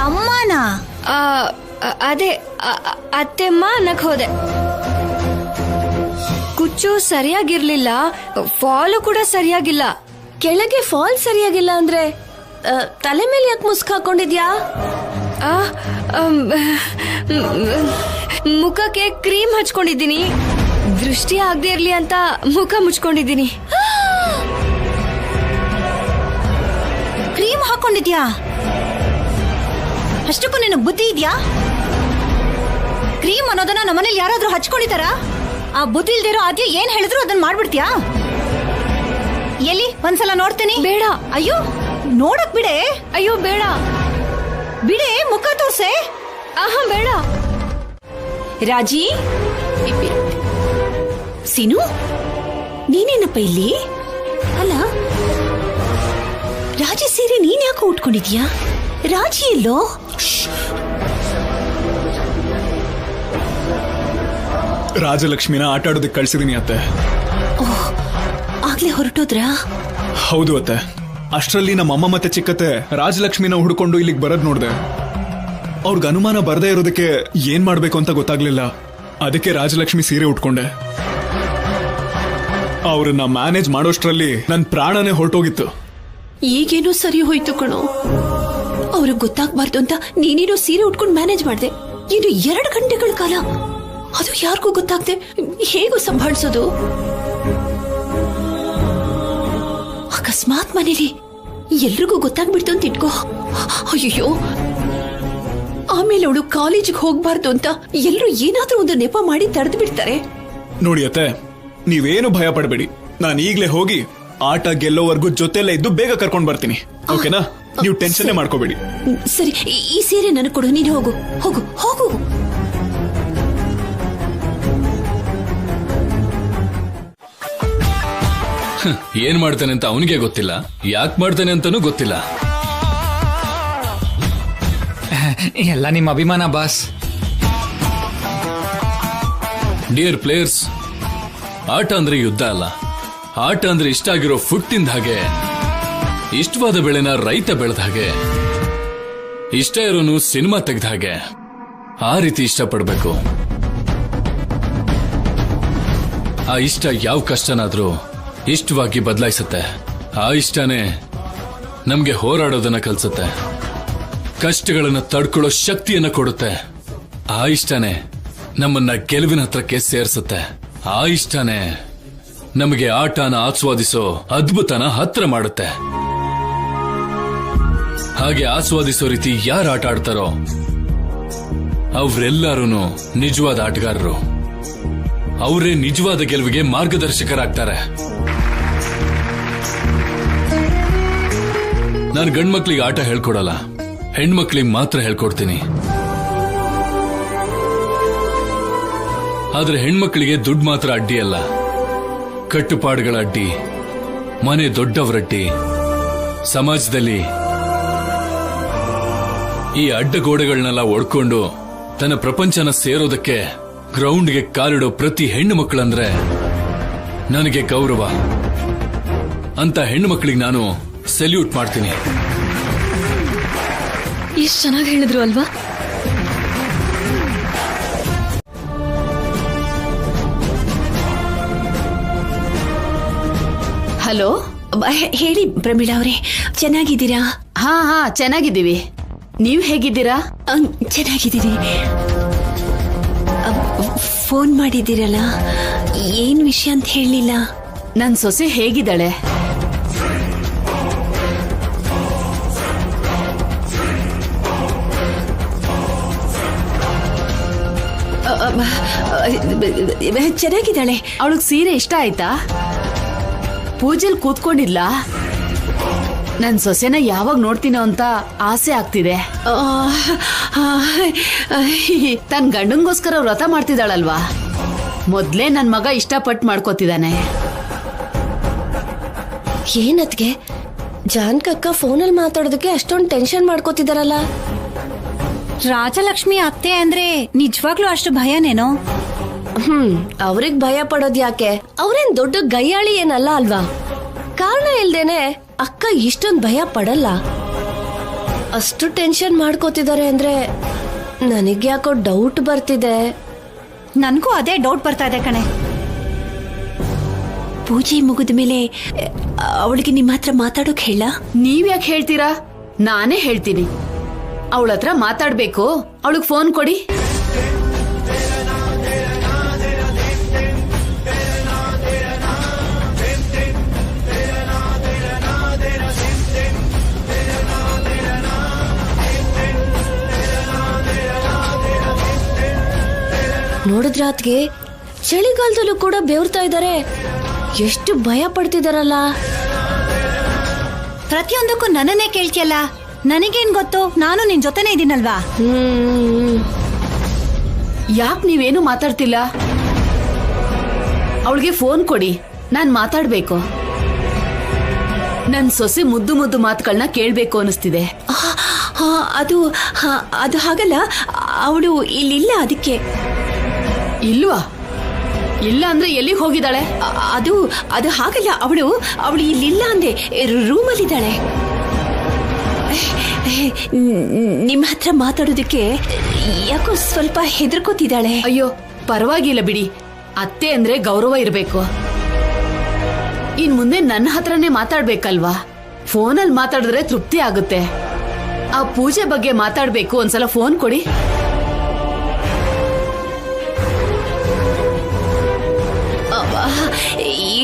Speaker 5: ಅಮ್ಮನಾ?
Speaker 8: ಅದೇ ಅತ್ತೆಮ್ಮ ಅನ್ನಕ್ ಹೋದೆ. ಕುಚ್ಚು ಸರಿಯಾಗಿರ್ಲಿಲ್ಲ, ಫಾಲು ಕೂಡ ಸರಿಯಾಗಿಲ್ಲ.
Speaker 4: ಕೆಳಗೆ ಫಾಲ್ ಸರಿಯಾಗಿಲ್ಲ ಅಂದ್ರೆ ತಲೆ ಮೇಲೆ ಯಾಕೆ ಮುಸ್ಕ್ ಹಾಕೊಂಡಿದ್ಯಾ?
Speaker 8: ಮುಖಕ್ಕೆ ಕ್ರೀಮ್ ಹಚ್ಕೊಂಡಿದ್ದೀನಿ. ದೃಷ್ಟಿ ಆಗದೆ ಇರ್ಲಿ ಅಂತ ಮುಖ ಮುಚ್ಕೊಂಡಿದ್ದೀನಿ.
Speaker 5: ಕ್ರೀಮ್ ಹಾಕೊಂಡಿದ್ಯಾ? ಅಷ್ಟಕ್ಕೂ ನಿನಗೆ ಬುದ್ಧಿ ಇದ್ಯಾ? ಕ್ರೀಮ್ ಅನ್ನೋದನ್ನ ನಮ್ಮನೇಲಿ ಯಾರಾದ್ರೂ ಹಚ್ಕೊಂಡಿದಾರ? ಆ ಬುದ್ಧಿ ಇಲ್ದಿರೋ ಆದ್ಯ ಏನ್ ಹೇಳಿದ್ರು ಅದನ್ನ ಮಾಡ್ಬಿಡ್ತೀಯಾ? ಎಲ್ಲಿ ಒಂದ್ಸಲ ನೋಡ್ತೀನಿ.
Speaker 8: ಬೇಡ.
Speaker 5: ಅಯ್ಯೋ ನೋಡಕ್ ಬಿಡೆ.
Speaker 8: ಅಯ್ಯೋ ಬೇಡ
Speaker 5: ಬಿಡೆ, ಮುಖ ತೋರ್ಸೆ.
Speaker 8: ಆಹಾ ಬೇಡ.
Speaker 5: ರಾಜಿ, ಸೀನು, ನೀನೇನಪ್ಪ ಇಲ್ಲಿ? ಅಲ್ಲ, ರಾಜಿ ಸೀರೆ ನೀನ್ ಯಾಕೆ ಉಟ್ಕೊಂಡಿದ್ಯಾ? ರಾಜಿ ಎಲ್ಲೋ?
Speaker 1: ರಾಜಲಕ್ಷ್ಮಿನ ಆಟ ಆಡೋದಕ್ಕೆ ಕಳ್ಸಿದೀನಿ ಅತ್ತೆ.
Speaker 5: ಆಗ್ಲೇ ಹೊರಟೋದ್ರಾ?
Speaker 1: ಹೌದು ಅತ್ತೆ. ಅಷ್ಟರಲ್ಲಿ ನಮ್ಮಮ್ಮ ಮತ್ತೆ ಚಿಕ್ಕತ್ತೆ ರಾಜಲಕ್ಷ್ಮಿನ ಹುಡ್ಕೊಂಡು ಇಲ್ಲಿಗೆ ಬರೋದ್ ನೋಡ್ದೆ. ಅವ್ರಿಗೆ ಅನುಮಾನ ಬರ್ದೇ ಇರೋದಕ್ಕೆ ಏನ್ ಮಾಡ್ಬೇಕು ಅಂತ ಗೊತ್ತಾಗ್ಲಿಲ್ಲ. ಅದಕ್ಕೆ ರಾಜಲಕ್ಷ್ಮಿ ಸೀರೆ ಉಟ್ಕೊಂಡೆ. ಅವ್ರನ್ನ ಮ್ಯಾನೇಜ್ ಮಾಡೋಷ್ಟ್ರಲ್ಲಿ ನನ್ ಪ್ರಾಣನೇ ಹೊರಟೋಗಿತ್ತು.
Speaker 4: ಈಗೇನೋ ಸರಿ ಹೋಯ್ತು ಕಣೋ. ಅವ್ರಿಗೆ ಗೊತ್ತಾಗ್ಬಾರ್ದು ಅಂತ ನೀನೇನೋ ಸೀರೆ ಉಟ್ಕೊಂಡು ಮ್ಯಾನೇಜ್ ಮಾಡ್ದೆ. ಇನ್ನು 2 ಗಂಟೆಗಳ ಕಾಲ ಅದು ಯಾರಿಗೂ ಗೊತ್ತಾಗ್ದೆ ಹೇಗೂ ಸಂಭಾಳಿಸೋದು? ಅಕಸ್ಮಾತ್ ಮನೇಲಿ ಎಲ್ರಿಗೂ ಗೊತ್ತಾಗ್ಬಿಡ್ತು ಅಂತ ಇಟ್ಕೋ. ಅಯ್ಯೋ, ಆಮೇಲೆ ಅವಳು ಕಾಲೇಜಿಗೆ ಹೋಗ್ಬಾರ್ದು ಅಂತ ಎಲ್ಲರೂ ಏನಾದ್ರೂ ಒಂದು ನೆಪ ಮಾಡಿ ತಡೆದು ಬಿಡ್ತಾರೆ.
Speaker 1: ನೋಡಿ ಅತ್ತೆ, ನೀವೇನು ಭಯ ಪಡಬೇಡಿ. ನಾನು ಈಗ್ಲೇ ಹೋಗಿ ಆಟ ಗೆಲ್ಲೋವರೆಗೂ ಜೊತೆಲ್ಲೇ ಇದ್ದು ಬೇಗ ಕರ್ಕೊಂಡ್ ಬರ್ತೀನಿ. ಓಕೆನಾ? ನೀವು ಟೆನ್ಷನ್ ಮಾಡ್ಕೋಬೇಡಿ.
Speaker 4: ಸರಿ, ಈ ಸೀರೆ ನನಗೆ ಕೊಡು. ನೀನು ಹೋಗು ಹೋಗು ಹೋಗು.
Speaker 7: ಏನ್ ಮಾಡ್ತಾನೆ ಅಂತ ಅವನಿಗೆ ಗೊತ್ತಿಲ್ಲ, ಯಾಕೆ ಮಾಡ್ತಾನೆ ಅಂತಾನೂ ಗೊತ್ತಿಲ್ಲ.
Speaker 9: ಎಲ್ಲ ನಿಮ್ಮ ಅಭಿಮಾನ ಬಾಸ್.
Speaker 7: ಡಿಯರ್ ಪ್ಲೇಯರ್ಸ್, ಆಟ ಅಂದ್ರೆ ಯುದ್ಧ ಅಲ್ಲ. ಆಟ ಅಂದ್ರೆ ಇಷ್ಟ ಆಗಿರೋ ಫುಡ್ ತಿಂದ ಹಾಗೆ, ಇಷ್ಟವಾದ ಬೆಳೆನ ರೈತ ಬೆಳೆದ ಹಾಗೆ, ಇಷ್ಟ ಇರೋನು ಸಿನಿಮಾ ತೆಗೆದ ಹಾಗೆ. ಆ ರೀತಿ ಇಷ್ಟಪಡ್ಬೇಕು. ಆ ಇಷ್ಟ ಯಾವ ಕಷ್ಟನಾದ್ರೂ ಇಷ್ಟವಾಗಿ ಬದಲಾಯಿಸುತ್ತೆ. ಆ ಇಷ್ಟನೇ ನಮ್ಗೆ ಹೋರಾಡೋದನ್ನ ಕಲ್ಸುತ್ತೆ, ಕಷ್ಟಗಳನ್ನ ತಡ್ಕೊಳ್ಳೋ ಶಕ್ತಿಯನ್ನ ಕೊಡುತ್ತೆ. ಆ ಇಷ್ಟನೇ ನಮ್ಮನ್ನ ಗೆಲುವಿನ ಹತ್ರಕ್ಕೆ ಸೇರಿಸುತ್ತೆ. ಆ ಇಷ್ಟನೇ ನಮಗೆ ಆಟನ ಆಸ್ವಾದಿಸೋ ಅದ್ಭುತನ ಹತ್ರ ಮಾಡುತ್ತೆ. ಹಾಗೆ ಆಸ್ವಾದಿಸೋ ರೀತಿ ಯಾರು ಆಟ ಆಡ್ತಾರೋ ಅವರೆಲ್ಲರೂ ನಿಜವಾದ ಆಟಗಾರರು. ಅವರೇ ನಿಜವಾದ ಗೆಲುವಿಗೆ ಮಾರ್ಗದರ್ಶಕರಾಗ್ತಾರೆ. ನಾನು ಗಂಡ್ಮಕ್ಳಿಗೆ ಆಟ ಹೇಳ್ಕೊಡಲ್ಲ, ಹೆಣ್ಮಕ್ಳಿಗೆ ಮಾತ್ರ ಹೇಳ್ಕೊಡ್ತೀನಿ. ಆದ್ರೆ ಹೆಣ್ಮಕ್ಳಿಗೆ ದುಡ್ಡು ಮಾತ್ರ ಅಡ್ಡಿ ಅಲ್ಲ, ಕಟ್ಟುಪಾಡುಗಳ ಅಡ್ಡಿ, ಮನೆ ದೊಡ್ಡವರಡ್ಡಿ. ಸಮಾಜದಲ್ಲಿ ಈ ಅಡ್ಡಗೋಡೆಗಳನ್ನೆಲ್ಲ ಒಡ್ಕೊಂಡು ತನ್ನ ಪ್ರಪಂಚನ ಸೇರೋದಕ್ಕೆ ಗ್ರೌಂಡ್ಗೆ ಕಾಲಿಡೋ ಪ್ರತಿ ಹೆಣ್ಣು ಮಕ್ಕಳಂದ್ರೆ ನನಗೆ ಗೌರವ. ಅಂತ ಹೆಣ್ಣು ಮಕ್ಕಳಿಗೆ ನಾನು ಸೆಲ್ಯೂಟ್ ಮಾಡ್ತೀನಿ.
Speaker 2: ಎಷ್ಟು ಚೆನ್ನಾಗಿ ಹೇಳಿದ್ರು ಅಲ್ವಾ?
Speaker 4: ಹಲೋ, ಹೇಳಿ ಪ್ರಮೀಳಾ ಅವರೇ, ಚೆನ್ನಾಗಿದ್ದೀರಾ?
Speaker 3: ಹಾ ಚೆನ್ನಾಗಿದ್ದೀವಿ. ನೀವ್ ಹೇಗಿದ್ದೀರಾ?
Speaker 4: ಚೆನ್ನಾಗಿದ್ದೀರಿ. ಫೋನ್ ಮಾಡಿದ್ದೀರಲ್ಲ, ಏನ್ ವಿಷಯ ಅಂತ ಹೇಳಲಿಲ್ಲ.
Speaker 3: ನನ್ ಸೊಸೆ ಹೇಗಿದ್ದಾಳೆ?
Speaker 4: ಚೆನ್ನಾಗಿದ್ದಾಳೆ.
Speaker 3: ಅವಳಿಗೆ ಸೀರೆ ಇಷ್ಟ ಆಯ್ತಾ? ಪೂಜೆಲ್ ಕೂತ್ಕೊಂಡಿಲ್ಲ. ನನ್ ಸೊಸೆನ ಯಾವಾಗ ನೋಡ್ತೀನೋ ಅಂತ ಆಸೆ ಆಗ್ತಿದೆ. ತನ್ ಗಂಡಂಗೋಸ್ಕರ ವ್ರತ ಮಾಡ್ತಿದ್ದಾಳಲ್ವಾ, ಮೊದ್ಲೇ ನನ್ ಮಗ ಇಷ್ಟಪಟ್ಟು ಮಾಡ್ಕೋತಿದ್ದಾನೆ.
Speaker 4: ಏನತ್ಗೆ ಜಾನ್ಕಕ್ಕ ಫೋನಲ್ಲಿ ಮಾತಾಡೋದಕ್ಕೆ ಅಷ್ಟೊಂದು ಟೆನ್ಷನ್ ಮಾಡ್ಕೋತಿದಾರಲ್ಲ?
Speaker 5: ರಾಜಲಕ್ಷ್ಮಿ ಅತ್ತೆ ಅಂದ್ರೆ ನಿಜವಾಗ್ಲೂ ಅಷ್ಟು ಭಯನೇನೋ?
Speaker 8: ಅವ್ರಿಗ್ ಭಯ ಪಡೋದ್ ಯಾಕೆ? ಅವ್ರೇನ್ ದೊಡ್ಡ ಗಯ್ಯಾಳಿ ಏನಲ್ಲ ಅಲ್ವಾ? ಕಾರಣ ಇಲ್ದೇನೆ ಅಕ್ಕ ಇಷ್ಟೊಂದ್ ಭಯ ಪಡಲ್ಲ. ಅಷ್ಟು ಟೆನ್ಷನ್ ಮಾಡ್ಕೋತಿದ್ದಾರೆ ಅಂದ್ರೆ ನನಗ್ಯಾಕೋ ಡೌಟ್ ಬರ್ತಿದೆ.
Speaker 5: ನನ್ಗೂ ಅದೇ ಡೌಟ್ ಬರ್ತಾ ಇದೆ ಕಣೆ.
Speaker 4: ಪೂಜೆ ಮುಗಿದ ಮೇಲೆ ಅವಳಿಗೆ ನಿಮ್ಮ ಹತ್ರ ಮಾತಾಡೋಕ್ ಹೇಳ?
Speaker 3: ನೀವ್ಯಾಕೆ ಹೇಳ್ತೀರಾ? ನಾನೇ ಹೇಳ್ತೀನಿ. ಅವಳ ಹತ್ರ ಮಾತಾಡ್ಬೇಕು, ಅವಳಿಗೆ ಫೋನ್ ಕೊಡಿ.
Speaker 8: ನೋಡಿದ್ರಾತ್ಗೆ ಚಳಿಗಾಲದಲ್ಲೂ ಕೂಡ ಬೆವರ್ತಾ ಇದ್ದಾರೆ. ಎಷ್ಟು ಭಯ ಪಡ್ತಿದಾರಲ್ಲ.
Speaker 5: ಪ್ರತಿಯೊಂದಕ್ಕೂ ನನ್ನನ್ನೇ ಕೇಳ್ತಿಯಲ್ಲ, ನನಗೇನ್ ಗೊತ್ತು? ನಾನು ನಿನ್ ಜೊತೆನೇ ಇದೀನಲ್ವಾ.
Speaker 3: ಯಾಕೆ ನೀವೇನು ಮಾತಾಡ್ತಿಲ್ಲ? ಅವಳಿಗೆ ಫೋನ್ ಕೊಡಿ, ನಾನ್ ಮಾತಾಡ್ಬೇಕು. ನನ್ ಸೊಸೆ ಮುದ್ದು ಮುದ್ದು ಮಾತುಗಳನ್ನ ಕೇಳ್ಬೇಕು ಅನಿಸ್ತಿದೆ.
Speaker 4: ಅದು ಅದು ಹಾಗಲ್ಲ, ಅವಳು ಇಲ್ಲಿಲ್ಲ. ಅದಕ್ಕೆ.
Speaker 3: ಇಲ್ವಾ? ಇಲ್ಲ ಅಂದ್ರೆ ಎಲ್ಲಿಗೆ ಹೋಗಿದ್ದಾಳೆ?
Speaker 4: ಅದು ಅದು ಹಾಗಲ್ಲ, ಅವಳು ಇಲ್ಲಿಲ್ಲ ಅಂದೆ, ರೂಮಲ್ಲಿದ್ದಾಳೆ. ನಿಮ್ಮ ಹತ್ರ ಮಾತಾಡೋದಕ್ಕೆ ಯಾಕೋ ಸ್ವಲ್ಪ ಹೆದರ್ಕೋತಿದ್ದಾಳೆ.
Speaker 3: ಅಯ್ಯೋ ಪರವಾಗಿಲ್ಲ ಬಿಡಿ, ಅತ್ತೆ ಅಂದ್ರೆ ಗೌರವ ಇರ್ಬೇಕು. ಇನ್ ಮುಂದೆ ನನ್ನ ಹತ್ರನೇ ಮಾತಾಡ್ಬೇಕಲ್ವಾ? ಫೋನಲ್ಲಿ ಮಾತಾಡಿದ್ರೆ ತೃಪ್ತಿ ಆಗುತ್ತೆ. ಆ ಪೂಜೆ ಬಗ್ಗೆ ಮಾತಾಡ್ಬೇಕು, ಒಂದ್ಸಲ ಫೋನ್ ಕೊಡಿ.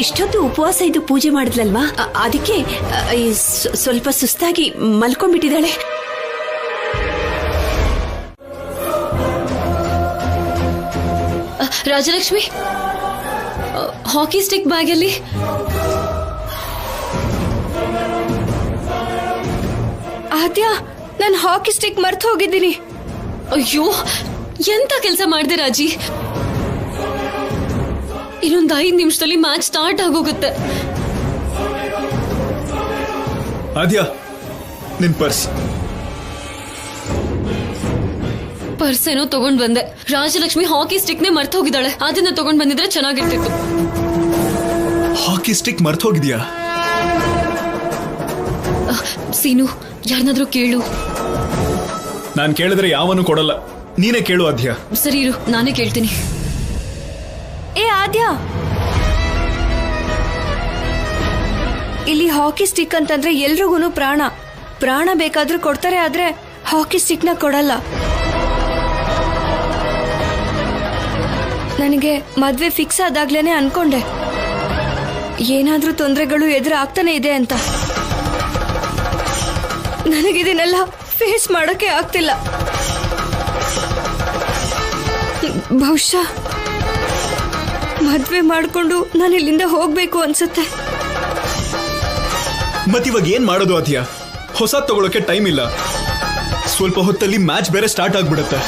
Speaker 4: ಇಷ್ಟೊತ್ತು ಉಪವಾಸ ಇದ್ದು ಪೂಜೆ ಮಾಡಿದ್ಲಲ್ವಾ, ಅದಕ್ಕೆ ಸ್ವಲ್ಪ ಸುಸ್ತಾಗಿ ಮಲ್ಕೊಂಡ್ಬಿಟ್ಟಿದ್ದಾಳೆ.
Speaker 2: ರಾಜಲಕ್ಷ್ಮಿ, ಹಾಕಿ ಸ್ಟಿಕ್ ಬ್ಯಾಗಲ್ಲಿ.
Speaker 8: ಆದ್ಯ, ನಾನು ಹಾಕಿ ಸ್ಟಿಕ್ ಮರ್ತು ಹೋಗಿದ್ದೀನಿ.
Speaker 2: ಅಯ್ಯೋ, ಎಂತ ಕೆಲಸ ಮಾಡಿದೆ ರಾಜಿ. ಇನ್ನೊಂದು 5 ನಿಮಿಷದಲ್ಲಿ ಮ್ಯಾಚ್ ಸ್ಟಾರ್ಟ್ ಆಗೋಗುತ್ತೆ.
Speaker 1: ಆದ್ಯ, ನಿನ್ ಪರ್ಸ್.
Speaker 2: ಪರ್ಸ್ ಏನೋ ತಗೊಂಡ್ ಬಂದೆ. ರಾಜಲಕ್ಷ್ಮಿ ಹಾಕಿ ಸ್ಟಿಕ್ ನೇ ಮರ್ತು ಹೋಗಿದ್ದಾಳೆ. ಅದನ್ನ ತಗೊಂಡ್ ಬಂದಿದ್ರೆ ಚೆನ್ನಾಗಿರ್ತಿತ್ತು.
Speaker 1: ಹಾಕಿ ಸ್ಟಿಕ್ ಮರ್ತು ಹೋಗಿದ್ಯಾ?
Speaker 2: ಸೀನು, ಯಾರನ್ನಾದ್ರೂ ಕೇಳು.
Speaker 1: ನಾನ್ ಕೇಳಿದ್ರೆ ಯಾವನು ಕೊಡಲ್ಲ, ನೀನೇ ಕೇಳು ಆದ್ಯ.
Speaker 2: ಸರಿ ಇರು, ನಾನೇ ಕೇಳ್ತೀನಿ.
Speaker 8: ಏ ಆದ್ಯ, ಇಲ್ಲಿ ಹಾಕಿ ಸ್ಟಿಕ್ ಅಂತಂದ್ರೆ ಎಲ್ರಿಗೂ ಪ್ರಾಣ ಬೇಕಾದ್ರೂ ಕೊಡ್ತಾರೆ, ಆದ್ರೆ ಹಾಕಿ ಸ್ಟಿಕ್ ನ ಕೊಡಲ್ಲ. ನನಗೆ ಮದ್ವೆ ಫಿಕ್ಸ್ ಆದಾಗ್ಲೇನೆ ಅನ್ಕೊಂಡೆ ಏನಾದ್ರೂ ತೊಂದರೆಗಳು ಎದುರಾಗ್ತಾನೆ ಇದೆ ಅಂತ. ನನಗಿದನ್ನೆಲ್ಲ ಫೇಸ್ ಮಾಡೋಕೆ ಆಗ್ತಿಲ್ಲ. ಬಹುಶಃ ಮದ್ವೆ ಮಾಡ್ಕೊಂಡು ನಾನು ಇಲ್ಲಿಂದ ಹೋಗ್ಬೇಕು ಅನ್ಸುತ್ತೆ.
Speaker 1: ಮತ್ತಿವಾಗ ಏನ್ ಮಾಡೋದು ಆದ್ಯ? ಹೊಸ ತಗೊಳಕ್ಕೆ ಟೈಮ್ ಇಲ್ಲ. ಸ್ವಲ್ಪ ಹೊತ್ತಲ್ಲಿ ಮ್ಯಾಚ್ ಬೇರೆ ಸ್ಟಾರ್ಟ್ ಆಗ್ಬಿಡುತ್ತೆ.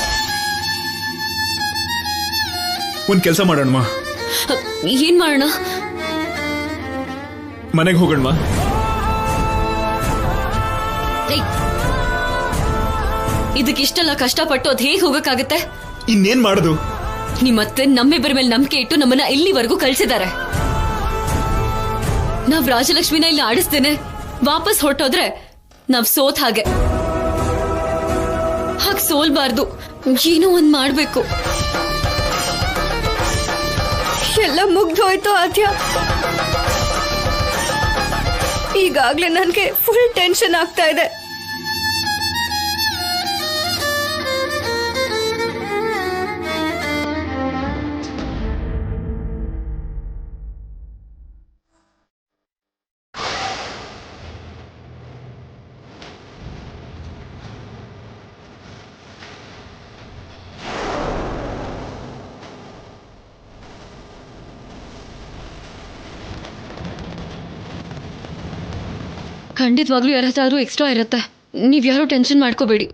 Speaker 1: ಒಂದ್ ಕೆಲಸ ಮಾಡೋಣ.
Speaker 2: ಏನ್ ಮಾಡೋಣ?
Speaker 1: ಮನೆಗೆ ಹೋಗೋಣ.
Speaker 2: ಇದಕ್ಕಿಷ್ಟೆಲ್ಲ ಕಷ್ಟಪಟ್ಟು ಅದ್ ಹೇಗ್ ಹೋಗಕ್ಕಾಗತ್ತೆ?
Speaker 1: ಇನ್ನೇನ್ ಮಾಡೋದು?
Speaker 2: ನಿಮ್ಮತ್ತೆ ನಮ್ಮಿಬ್ಬರ ಮೇಲೆ ನಂಬಿಕೆ ಇಟ್ಟು ನಮ್ಮನ್ನ ಇಲ್ಲಿವರೆಗೂ ಕಳ್ಸಿದ್ದಾರೆ. ನಾವ್ ರಾಜಲಕ್ಷ್ಮಿನ ಇಲ್ಲಿ ಆಡಿಸ್ತೇನೆ ವಾಪಸ್ ಹೊರಟೋದ್ರೆ ನಾವ್ ಸೋತ್ ಹಾಗೆ. ಹಾಗ್ ಸೋಲ್ಬಾರ್ದು, ಏನೋ ಒಂದ್ ಮಾಡ್ಬೇಕು.
Speaker 8: ಎಲ್ಲ ಮುಗ್ದೋಯ್ತು ಆದ್ಯ. ಈಗಾಗ್ಲೇ ನನ್ಗೆ ಫುಲ್ ಟೆನ್ಷನ್ ಆಗ್ತಾ ಇದೆ.
Speaker 2: ಖಂಡಿತವಾಗ್ಲೂ ಯಾರಾದ್ರೂ ಎಕ್ಸ್ಟ್ರಾ ಇರುತ್ತೆ. ನೀವ್ ಯಾರು ಟೆನ್ಷನ್ ಮಾಡ್ಕೋಬೇಡಿ.